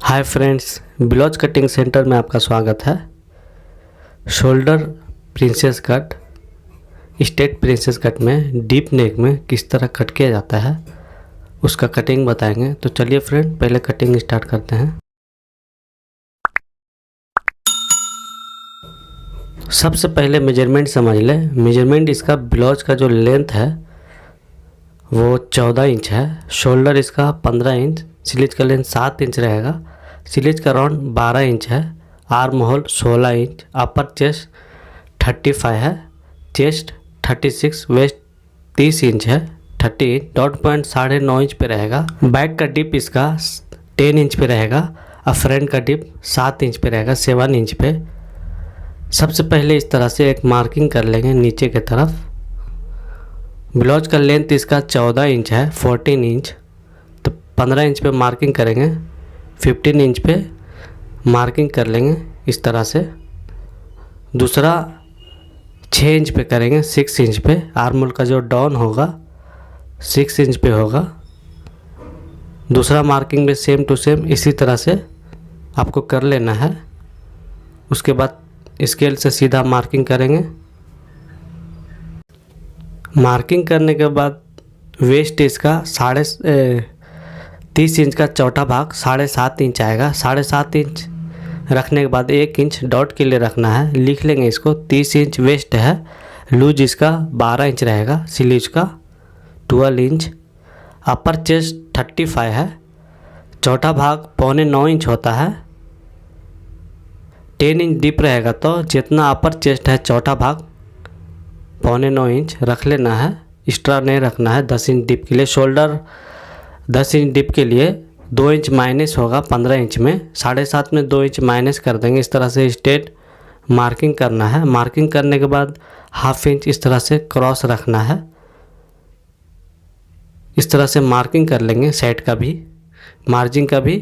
Hi friends, blouse cutting centre में आपका स्वागत है। Shoulder princess cut, straight princess cut में डीप नेक में किस तरह कट किया जाता है उसका कटिंग बताएंगे। तो चलिए फ्रेंड, पहले कटिंग स्टार्ट करते हैं। सबसे पहले मेजरमेंट समझ ले। मेजरमेंट इसका ब्लाउज का जो लेंथ है वो 14 इंच है। शोल्डर इसका 15 इंच, स्लीव का लेंथ 7 इंच रहेगा, स्लीव का राउंड 12 इंच है, आर्म होल 16 इंच, अपर चेस्ट 35 है, चेस्ट 36, वेस्ट 30 इंच है, 30 इंच, डॉट पॉइंट 9.5 इंच पे रहेगा। बैक का डिप इसका 10 इंच पे रहेगा और फ्रंट का डिप 7 इंच पे रहेगा, 7 इंच पे। सबसे पहले इस तरह से एक मार्किंग कर लेंगे नीचे की तरफ। ब्लाउज का लेंथ इसका 14 इंच है, 14 इंच, तो 15 इंच पे मार्किंग करेंगे, 15 इंच पे मार्किंग कर लेंगे इस तरह से। दूसरा 6 इंच पे करेंगे, 6 इंच पे। आर्म होल का जो डाउन होगा 6 इंच पे होगा। दूसरा मार्किंग में सेम टू सेम इसी तरह से आपको कर लेना है। उसके बाद स्केल से सीधा मार्किंग करेंगे। मार्किंग करने के बाद वेस्ट इसका 30 इंच का चौथा भाग 7.5 इंच आएगा। 7.5 इंच रखने के बाद 1 इंच डॉट के लिए रखना है, लिख लेंगे इसको। 30 इंच वेस्ट है, लूज इसका 12 इंच रहेगा, स्लीव का 12 इंच, अपर चेस्ट 35 है, चौथा भाग 8.25 इंच होता है, 10 इंच डीप रहेगा। तो जितना अपर चेस्ट है चौथा भाग 8.25 इंच रख लेना है, एक्स्ट्रा नहीं रखना है। 10 इंच डीप के लिए शोल्डर 10 इंच डीप के लिए 2 इंच माइनस होगा 15 इंच में, 7.5 में 2 इंच माइनस कर देंगे। इस तरह से स्ट्रेट मार्किंग करना है। मार्किंग करने के बाद ½ इंच इस तरह से क्रॉस रखना है। इस तरह से मार्किंग कर लेंगे, साइड का भी, मार्जिन का भी।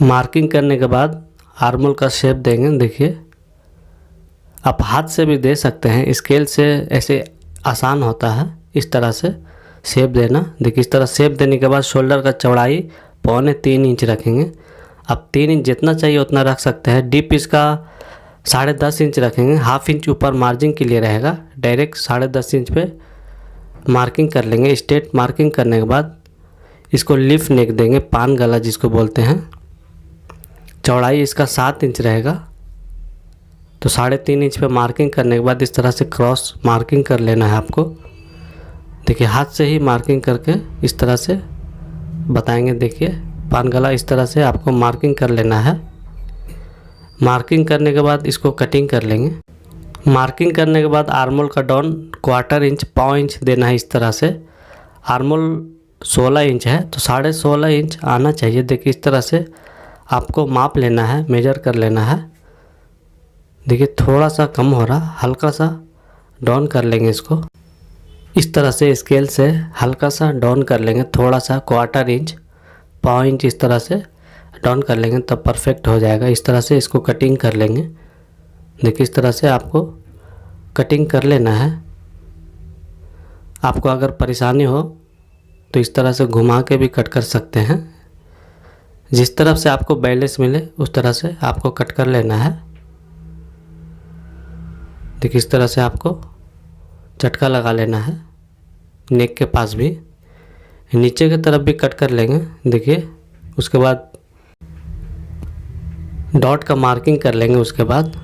मार्किंग करने के बाद आर्म होल का शेप देंगे। देखिए, आप हाथ से भी दे सकते हैं, स्केल से ऐसे आसान होता है इस तरह से शेप देना। देखिए, इस तरह शेप देने के बाद शोल्डर का चौड़ाई 3.25 इंच रखेंगे। अब 3 इंच जितना चाहिए उतना रख सकते हैं। डीप इसका 10.5 इंच रखेंगे, ½ इंच ऊपर मार्जिन के लिए रहेगा। डायरेक्ट 10.5 इंच पे मार्किंग कर लेंगे। स्ट्रेट मार्किंग करने के बाद इसको लिफ नेक देंगे, पान गला जिसको बोलते हैं। चौड़ाई इसका 7 इंच रहेगा, तो 3.5 इंच पे मार्किंग करने के बाद इस तरह से क्रॉस मार्किंग कर लेना है आपको। देखिए, हाथ से ही मार्किंग करके इस तरह से बताएंगे। देखिए, पान गला इस तरह से आपको मार्किंग कर लेना है। मार्किंग करने के बाद इसको कटिंग कर लेंगे। मार्किंग करने के बाद आर्म होल का डाउन 1/4 इंच, 1.25 इंच देना है इस तरह से। आर्म होल 16 इंच है, तो 16.5 इंच आना चाहिए। देखिए, इस तरह से आपको माप लेना है, मेजर कर लेना है। देखिए, थोड़ा सा कम हो रहा, हल्का सा डाउन कर लेंगे इसको। इस तरह से स्केल से हल्का सा डाउन कर लेंगे, थोड़ा सा 1/4 इंच, 1.5 इंच इस तरह से डाउन कर लेंगे, तब परफेक्ट हो जाएगा। इस तरह से इसको कटिंग कर लेंगे। देखिए, इस तरह से आपको कटिंग कर लेना है। आपको अगर परेशानी हो तो इस तरह से घुमा के भी कट कर सकते हैं। जिस तरफ से आपको बैलेंस मिले उस तरह से आपको कट कर लेना है। देखिए, इस तरह से आपको झटका लगा लेना है, नेक के पास भी, नीचे की तरफ भी कट कर लेंगे। देखिए, उसके बाद डॉट का मार्किंग कर लेंगे। उसके बाद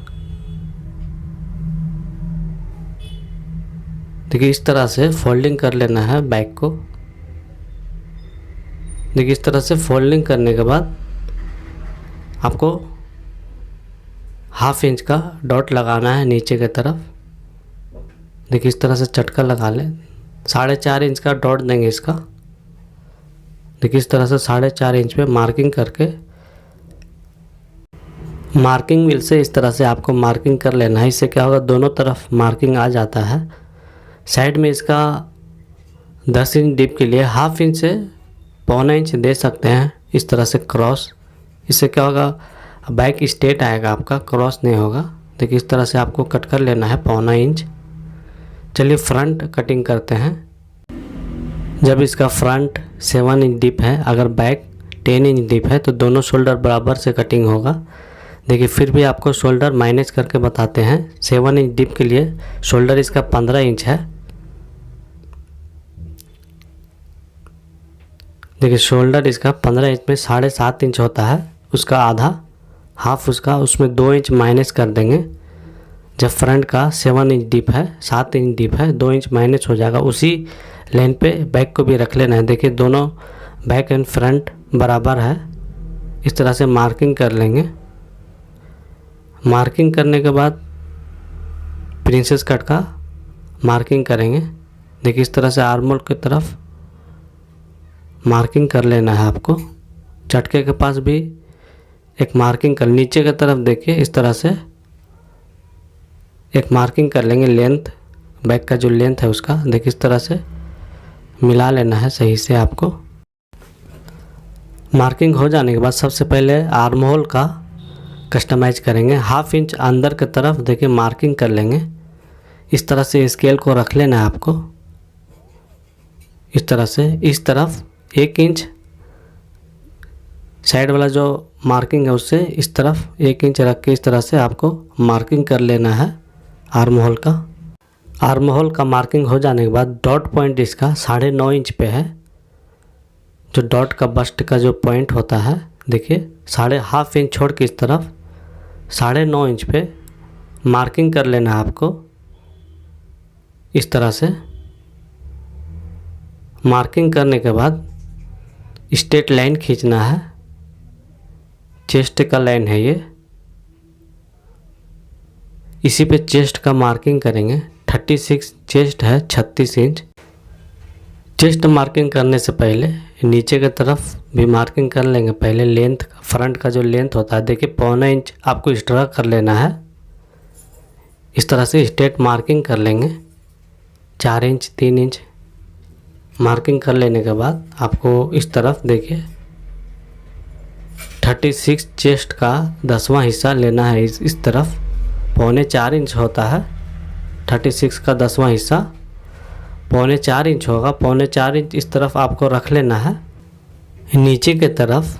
देखिए, इस तरह से फोल्डिंग कर लेना है बैक को। देखिए, इस तरह से फोल्डिंग करने के बाद आपको ½ इंच का डॉट लगाना है नीचे की तरफ। देखिए, इस तरह से चटका लगा लें। 4.5 इंच का डॉट देंगे इसका। देखिए, इस तरह से 4.5 इंच पे मार्किंग करके, मार्किंग व्हील से इस तरह से आपको मार्किंग कर लेना है। इससे क्या होगा, दोनों तरफ मार्किंग आ जाता है। साइड में इसका 10 इंच डीप के लिए ½ इंच से 1.25 इंच दे सकते हैं इस तरह से क्रॉस। इससे क्या होगा, बैक स्ट्रेट आएगा आपका, क्रॉस नहीं होगा। देखिए, इस तरह से आपको कट कर लेना है 1.25 इंच। चलिए फ्रंट कटिंग करते हैं। जब इसका फ्रंट 7 इंच डीप है, अगर बैक 10 इंच डीप है, तो दोनों शोल्डर बराबर से कटिंग होगा। देखिए फिर भी आपको शोल्डर माइनस करके बताते हैं। 7 इंच डीप के लिए शोल्डर इसका 15 इंच है। देखिए शोल्डर इसका 15 इंच में 7.5 इंच होता है, उसका आधा हाफ उसका, उसमें 2 इंच माइनस कर देंगे। जब फ्रंट का 7 इंच डीप है, 7 इंच डीप है, 2 इंच माइनस हो जाएगा। उसी लाइन पे बैक को भी रख लेना है। देखिए दोनों बैक एंड फ्रंट बराबर है, इस तरह से मार्किंग कर लेंगे। मार्किंग करने के बाद प्रिंसेस कट का मार्किंग करेंगे। देखिए इस तरह से आर्म होल की तरफ मार्किंग कर लेना है आपको। चटके के पास भी एक मार्किंग कर, नीचे की तरफ देखिए इस तरह से एक मार्किंग कर लेंगे। लेंथ बैक का जो लेंथ है उसका देखिए इस तरह से मिला लेना है सही से आपको। मार्किंग हो जाने के बाद सबसे पहले आर्म होल का कस्टमाइज करेंगे। 1/2 इंच अंदर की तरफ देखिए मार्किंग कर लेंगे। इस तरह से स्केल को रख लेना है आपको। इस तरह से इस तरफ 1 इंच साइड वाला जो मार्किंग है उससे इस तरफ 1 इंच रख के इस तरह से आपको मार्किंग कर लेना है आर्म होल का। आर्म होल का मार्किंग हो जाने के बाद डॉट पॉइंट इसका 9.5 इंच पे है। जो डॉट का बस्ट का जो पॉइंट होता है देखिए 1/2 इंच छोड़ के इस तरफ 9.5 इंच पे मार्किंग कर लेना है आपको। इस तरह से मार्किंग करने के बाद स्ट्रेट लाइन खींचना है। चेस्ट का लाइन है ये, इसी पे चेस्ट का मार्किंग करेंगे। 36 चेस्ट है, 36 इंच। चेस्ट मार्किंग करने से पहले नीचे की तरफ भी मार्किंग कर लेंगे। पहले लेंथ फ्रंट का जो लेंथ होता है देखिए 1.25 इंच आपको एक्स्ट्रा कर लेना है। इस तरह से स्ट्रेट मार्किंग कर लेंगे। 4 इंच 3 इंच मार्किंग कर लेने के बाद आपको इस तरफ देखिए 36 चेस्ट का 10वां हिस्सा लेना है। इस तरफ 3.25 इंच होता है, 36 का 10वां हिस्सा 3.25 इंच होगा। 3.25 इंच इस तरफ आपको रख लेना है। नीचे की तरफ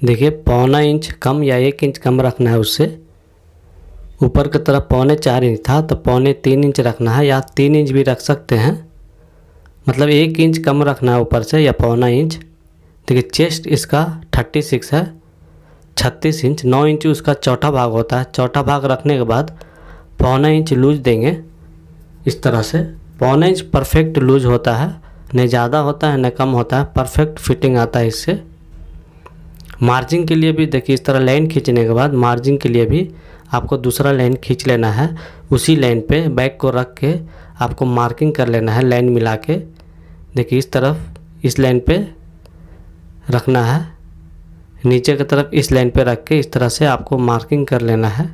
देखिए 0.25 इंच कम या 1 इंच कम रखना है उससे। ऊपर की तरफ 3.25 इंच था तो 3.25 इंच रखना है, या 3 इंच भी रख सकते हैं, मतलब 1 इंच कम रखना है ऊपर से या 0.25 इंच। देखिए चेस्ट इसका 36 है, 36 इंच 9 इंच उसका चौथा भाग होता है। चौथा भाग रखने के बाद 0.25 इंच लूज देंगे। इस तरह से 0.25 इंच परफेक्ट लूज होता है, न ज़्यादा होता है न कम होता है, परफेक्ट फिटिंग आता है इससे। मार्जिन के लिए भी देखिए इस तरह लाइन खींचने के बाद मार्जिन के लिए भी आपको दूसरा लाइन खींच लेना है। उसी लाइन पे बैक को रख के आपको मार्किंग कर लेना है लाइन मिला के। देखिए इस तरफ इस लाइन पे रखना है, नीचे की तरफ इस लाइन पे रख के इस तरह से आपको मार्किंग कर लेना है।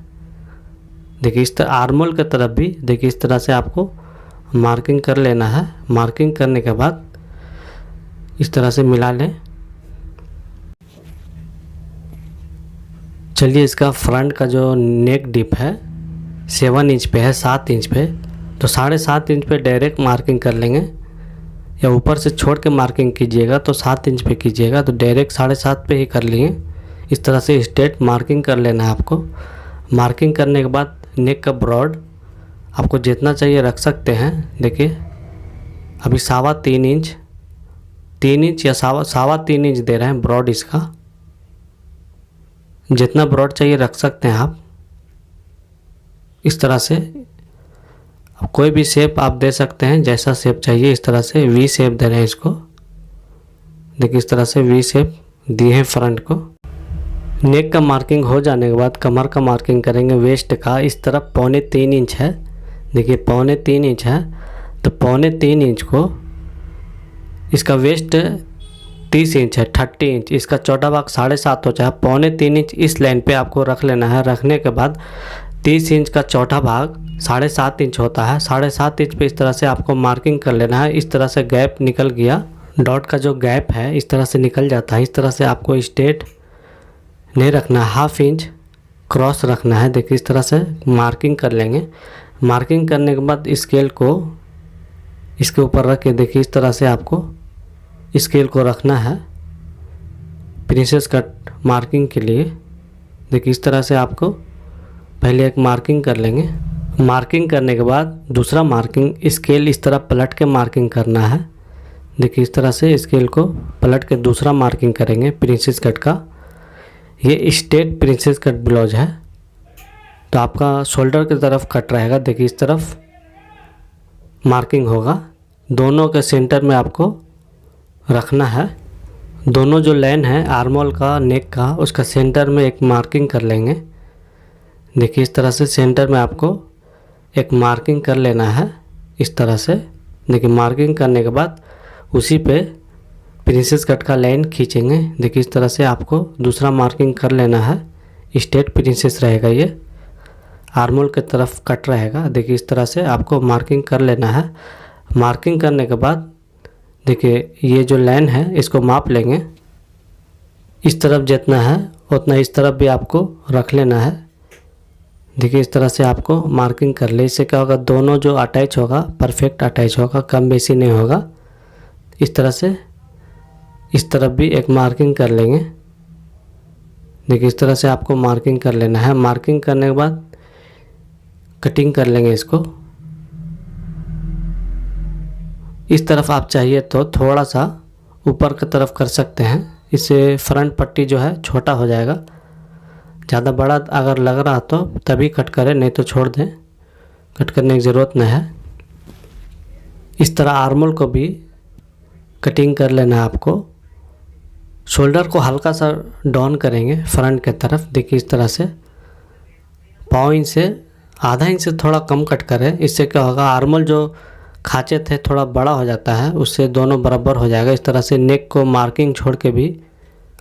देखिए इस तरह आर्म होल की तरफ भी देखिए इस तरह से आपको मार्किंग कर लेना है। मार्किंग करने के बाद इस तरह से मिला लें। चलिए इसका फ्रंट का जो नेक डिप है 7 इंच पे है, 7 इंच पे, तो 7.5 इंच पे डायरेक्ट मार्किंग कर लेंगे, या ऊपर से छोड़ के मार्किंग कीजिएगा तो 7 इंच पे कीजिएगा, तो डायरेक्ट 7.5 पे ही कर लिए। इस तरह से स्ट्रेट मार्किंग कर लेना है आपको। मार्किंग करने के बाद नेक का ब्रॉड आपको जितना चाहिए रख सकते हैं। देखिए अभी 3.25 इंच, 3 इंच या 3.25 इंच दे रहे हैं ब्रॉड इसका। जितना ब्रॉड चाहिए रख सकते हैं आप। इस तरह से अब कोई भी शेप आप दे सकते हैं, जैसा शेप चाहिए। इस तरह से वी शेप दे रहे हैं इसको। देखिए इस तरह से वी शेप दिए हैं फ्रंट को। नेक का मार्किंग हो जाने के बाद कमर का मार्किंग करेंगे। वेस्ट का इस तरफ 3.25 इंच है, देखिए 3.25 इंच है, तो 3.25 इंच को इसका वेस्ट 30 इंच है, 30 इंच, इसका चौथा भाग 7.5 हो जाए। 3.25 इंच इस लाइन पे आपको रख लेना है। रखने के बाद 30 इंच का चौथा भाग 7.5 इंच होता है। 7.5 इंच पे इस तरह से आपको मार्किंग कर लेना है। इस तरह से गैप निकल गया, डॉट का जो गैप है इस तरह से निकल जाता है। इस तरह से आपको स्ट्रेट नहीं रखना है, 1/2 इंच क्रॉस रखना है। देखिए इस तरह से मार्किंग कर लेंगे। मार्किंग करने के बाद स्केल को इसके ऊपर रख के देखिए इस तरह से आपको स्केल को रखना है। प्रिंसेस कट मार्किंग के लिए देखिए इस तरह से आपको पहले एक मार्किंग कर लेंगे। मार्किंग करने के बाद दूसरा मार्किंग स्केल इस तरह पलट के मार्किंग करना है। देखिए इस तरह से स्केल को पलट के दूसरा मार्किंग करेंगे प्रिंसेस कट का। ये स्ट्रेट प्रिंसेस कट ब्लाउज है, तो आपका शोल्डर की तरफ कट रहेगा। देखिए इस तरफ मार्किंग होगा, दोनों के सेंटर में आपको रखना है। दोनों जो लाइन है आर्मोल का नेक का, उसका सेंटर में एक मार्किंग कर लेंगे। देखिए इस तरह से सेंटर में आपको एक मार्किंग कर लेना है इस तरह से। देखिए मार्किंग करने के बाद उसी पे प्रिंसेस कट का लाइन खींचेंगे। देखिए इस तरह से आपको दूसरा मार्किंग कर लेना है। स्ट्रेट प्रिंसेस रहेगा, ये आर्मोल की तरफ कट रहेगा। देखिए इस तरह से आपको मार्किंग कर लेना है। मार्किंग करने के बाद देखिए ये जो लाइन है इसको माप लेंगे। इस तरफ जितना है उतना इस तरफ भी आपको रख लेना है। देखिए इस तरह से आपको मार्किंग कर ले। इससे क्या होगा, दोनों जो अटैच होगा परफेक्ट अटैच होगा, कम बेसी नहीं होगा। इस तरह से इस तरफ भी एक मार्किंग कर लेंगे। देखिए इस तरह से आपको मार्किंग कर लेना है। मार्किंग करने के बाद कटिंग कर लेंगे इसको। इस तरफ आप चाहिए तो थोड़ा सा ऊपर की तरफ कर सकते हैं, इससे फ्रंट पट्टी जो है छोटा हो जाएगा। ज़्यादा बड़ा अगर लग रहा तो तभी कट करें, नहीं तो छोड़ दें, कट करने की ज़रूरत नहीं है। इस तरह आर्मोल को भी कटिंग कर लेना है आपको। शोल्डर को हल्का सा डाउन करेंगे फ्रंट के तरफ। देखिए इस तरह से पाँव इंच से आधा इंच से थोड़ा कम कट करें। इससे क्या होगा, आर्मोल जो खांचे थे थोड़ा बड़ा हो जाता है, उससे दोनों बराबर हो जाएगा। इस तरह से नेक को मार्किंग छोड़ के भी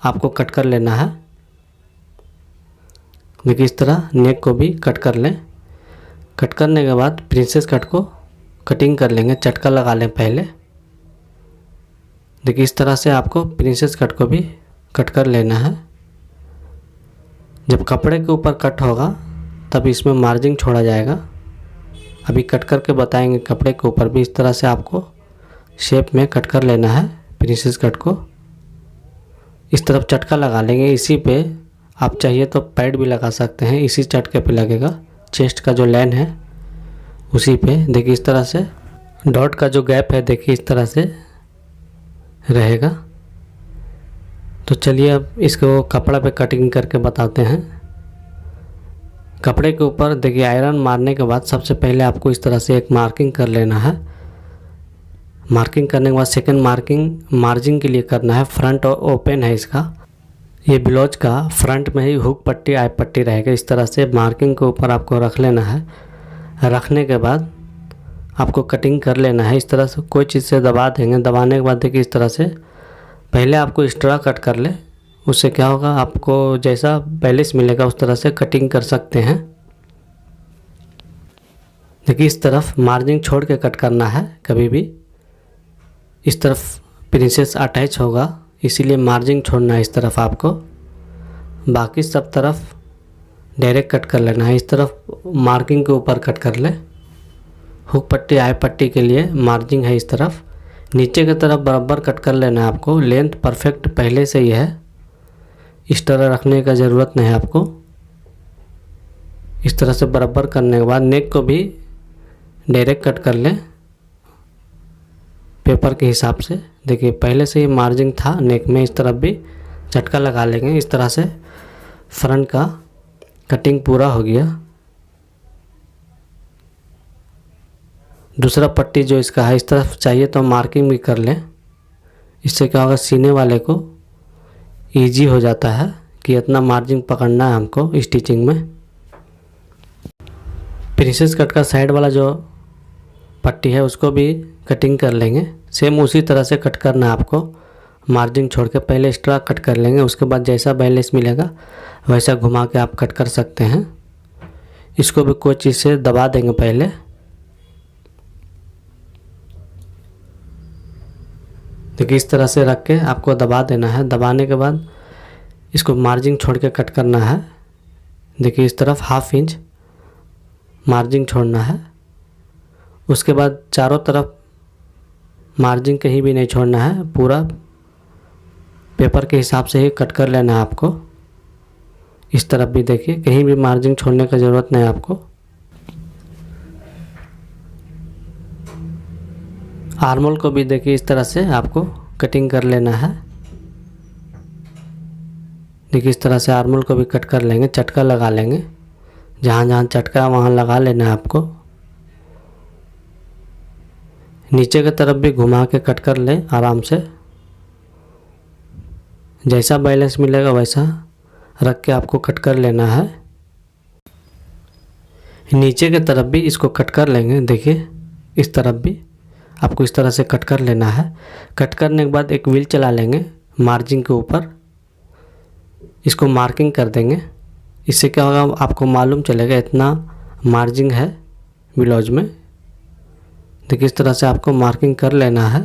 आपको कट कर लेना है। देखिए इस तरह नेक को भी कट कर लें। कट करने के बाद प्रिंसेस कट को कटिंग कर लेंगे, चटका लगा लें पहले। देखिए इस तरह से आपको प्रिंसेस कट को भी कट कर लेना है। जब कपड़े के ऊपर कट होगा तब इसमें मार्जिन छोड़ा जाएगा। अभी कट करके बताएंगे कपड़े के ऊपर भी। इस तरह से आपको शेप में कट कर लेना है प्रिंसेस कट को। इस तरफ चटका लगा लेंगे। इसी पे आप चाहिए तो पैड भी लगा सकते हैं, इसी चटके पे लगेगा। चेस्ट का जो लाइन है उसी पे देखिए इस तरह से डॉट का जो गैप है देखिए इस तरह से रहेगा। तो चलिए अब इसको कपड़ा पे कटिंग करके बताते हैं। कपड़े के ऊपर देखिए आयरन मारने के बाद सबसे पहले आपको इस तरह से एक मार्किंग कर लेना है। मार्किंग करने के बाद सेकंड मार्किंग मार्जिन के लिए करना है। फ्रंट ओपन है इसका, ये ब्लाउज का फ्रंट में ही हुक पट्टी आई पट्टी रहेगा। इस तरह से मार्किंग के ऊपर आपको रख लेना है। रखने के बाद आपको कटिंग कर लेना है। इस तरह से कोई चीज़ से दबा देंगे। दबाने के बाद देखिए इस तरह से पहले आपको एक्स्ट्रा कट कर ले। उससे क्या होगा, आपको जैसा बैलेंस मिलेगा उस तरह से कटिंग कर सकते हैं। देखिए इस तरफ मार्जिन छोड़ के कट करना है कभी भी। इस तरफ प्रिंसेस अटैच होगा इसीलिए मार्जिन छोड़ना है इस तरफ आपको। बाकी सब तरफ डायरेक्ट कट कर लेना है। इस तरफ मार्किंग के ऊपर कट कर ले। हुक पट्टी आई पट्टी के लिए मार्जिन है इस तरफ। नीचे की तरफ बराबर कट कर लेना है आपको। लेंथ परफेक्ट पहले से ही है, इस तरह रखने का ज़रूरत नहीं है आपको। इस तरह से बराबर करने के बाद नेक को भी डायरेक्ट कट कर लें पेपर के हिसाब से। देखिए पहले से ही मार्जिन था नेक में, इस तरफ भी झटका लगा लेंगे। इस तरह से फ्रंट का कटिंग पूरा हो गया। दूसरा पट्टी जो इसका है इस तरफ चाहिए तो मार्किंग भी कर लें। इससे क्या होगा, सीने वाले को इजी हो जाता है कि इतना मार्जिन पकड़ना है हमको स्टिचिंग में। प्रिंसेस कट का साइड वाला जो पट्टी है उसको भी कटिंग कर लेंगे। सेम उसी तरह से कट करना है आपको, मार्जिन छोड़ के पहले एक्स्ट्रा कट कर लेंगे। उसके बाद जैसा बैलेंस मिलेगा वैसा घुमा के आप कट कर सकते हैं। इसको भी कोई चीज़ से दबा देंगे पहले। देखिए इस तरह से रख के आपको दबा देना है। दबाने के बाद इसको मार्जिन छोड़ के कट करना है। देखिए इस तरफ 1/2 इंच मार्जिन छोड़ना है। उसके बाद चारों तरफ मार्जिन कहीं भी नहीं छोड़ना है, पूरा पेपर के हिसाब से ही कट कर लेना है आपको। इस तरफ भी देखिए, कहीं भी मार्जिन छोड़ने की ज़रूरत नहीं है आपको। आर्मोल को भी देखिए इस तरह से आपको कटिंग कर लेना है। देखिए इस तरह से आर्मोल को भी कट कर लेंगे, चटका लगा लेंगे। जहाँ जहाँ चटका है वहाँ लगा लेना है आपको। नीचे की तरफ भी घुमा के कट कर लें आराम से। जैसा बैलेंस मिलेगा वैसा रख के आपको कट कर लेना है। नीचे की तरफ भी इसको कट कर लेंगे। देखिए इस तरफ भी आपको इस तरह से कट कर लेना है। कट करने के बाद एक व्हील चला लेंगे मार्जिन के ऊपर, इसको मार्किंग कर देंगे। इससे क्या होगा, आपको मालूम चलेगा इतना मार्जिन है ब्लाउज में। देखिए इस तरह से आपको मार्किंग कर लेना है।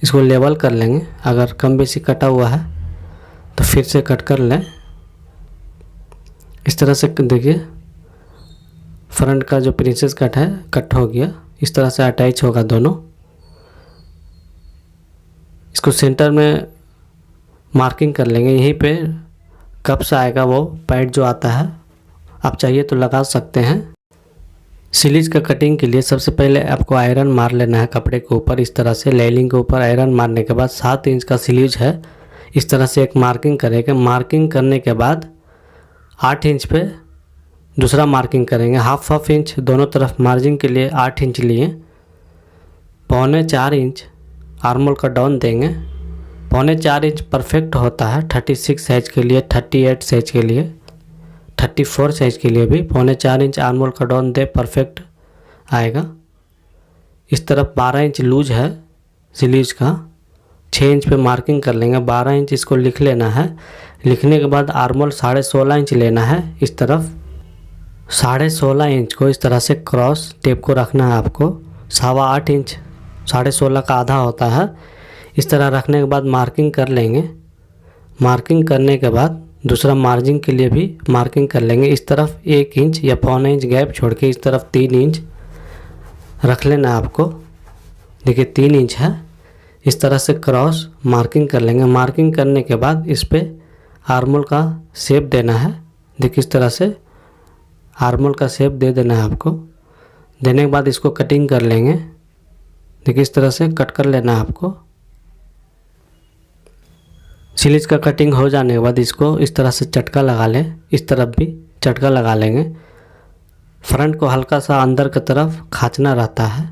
इसको लेवल कर लेंगे। अगर कम बेसी कटा हुआ है तो फिर से कट कर लें। इस तरह से देखिए फ्रंट का जो प्रिंसेस कट है कट हो गया। इस तरह से अटैच होगा दोनों। इसको सेंटर में मार्किंग कर लेंगे। यहीं पे कब से आएगा वो पैड जो आता है, आप चाहिए तो लगा सकते हैं। स्लीव्स का कटिंग के लिए सबसे पहले आपको आयरन मार लेना है कपड़े के ऊपर। इस तरह से लेलिंग के ऊपर आयरन मारने के बाद 7 इंच का स्लीव्स है, इस तरह से एक मार्किंग करेंगे। मार्किंग करने के बाद 8 इंच पे दूसरा मार्किंग करेंगे। हाफ इंच दोनों तरफ मार्जिन के लिए 8 इंच लिए। 3.25 इंच आर्मोल का डाउन देंगे। 3.25 इंच परफेक्ट होता है 36 साइज के लिए, 38 साइज के लिए, 34 साइज के लिए भी 3.25 इंच आर्मोल का डाउन दे परफेक्ट आएगा। इस तरफ 12 इंच लूज है स्लीव्स का, 6 इंच पे मार्किंग कर लेंगे। 12 इंच इसको लिख लेना है। लिखने के बाद आर्मोल 16.5 इंच लेना है। इस तरफ 16.5 इंच को इस तरह से क्रॉस टेप को रखना है आपको। 8.25 इंच 16.5 का आधा होता है। इस तरह रखने के बाद मार्किंग कर लेंगे। मार्किंग करने के बाद दूसरा मार्जिन के लिए भी मार्किंग कर लेंगे। इस तरफ 1 इंच या 1.25 इंच गैप छोड़ के इस तरफ 3 इंच रख लेना है आपको। देखिए 3 इंच है। इस तरह से क्रॉस मार्किंग कर लेंगे। मार्किंग करने के बाद इस पे आर्मोल का शेप देना है। देखिए इस तरह से आर्मोल का शेप दे देना है आपको। देने के बाद इसको कटिंग कर लेंगे। देखिए इस तरह से कट कर लेना है आपको। स्लीव्स का कटिंग हो जाने के बाद इसको इस तरह से चटका लगा लें। इस तरफ भी चटका लगा लेंगे। फ्रंट को हल्का सा अंदर की तरफ खींचना रहता है।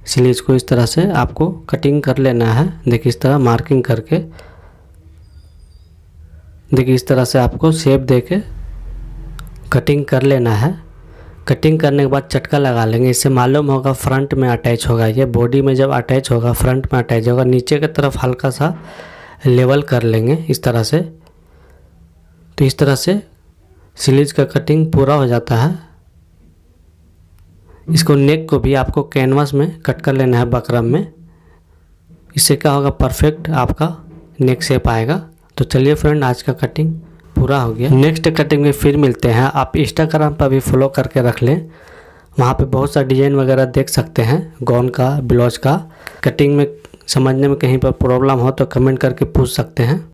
स्लीव्स को इस तरह से आपको कटिंग कर लेना है। देखिए इस तरह मार्किंग करके, देखिए इस तरह से आपको शेप देके कटिंग कर लेना है। कटिंग करने के बाद चटका लगा लेंगे। इससे मालूम होगा फ्रंट में अटैच होगा। ये बॉडी में जब अटैच होगा फ्रंट में अटैच होगा। नीचे की तरफ हल्का सा लेवल कर लेंगे इस तरह से। तो इस तरह से स्लीव्स का कटिंग पूरा हो जाता है। इसको नेक को भी आपको कैनवास में कट कर लेना है बकरम में। इससे क्या होगा, परफेक्ट आपका नेक शेप आएगा। तो चलिए फ्रेंड, आज का कटिंग पूरा हो गया। नेक्स्ट कटिंग में फिर मिलते हैं। आप इंस्टाग्राम पर भी फॉलो करके रख लें, वहाँ पे बहुत सा डिज़ाइन वगैरह देख सकते हैं गाउन का, ब्लाउज का। कटिंग में समझने में कहीं पर प्रॉब्लम हो तो कमेंट करके पूछ सकते हैं।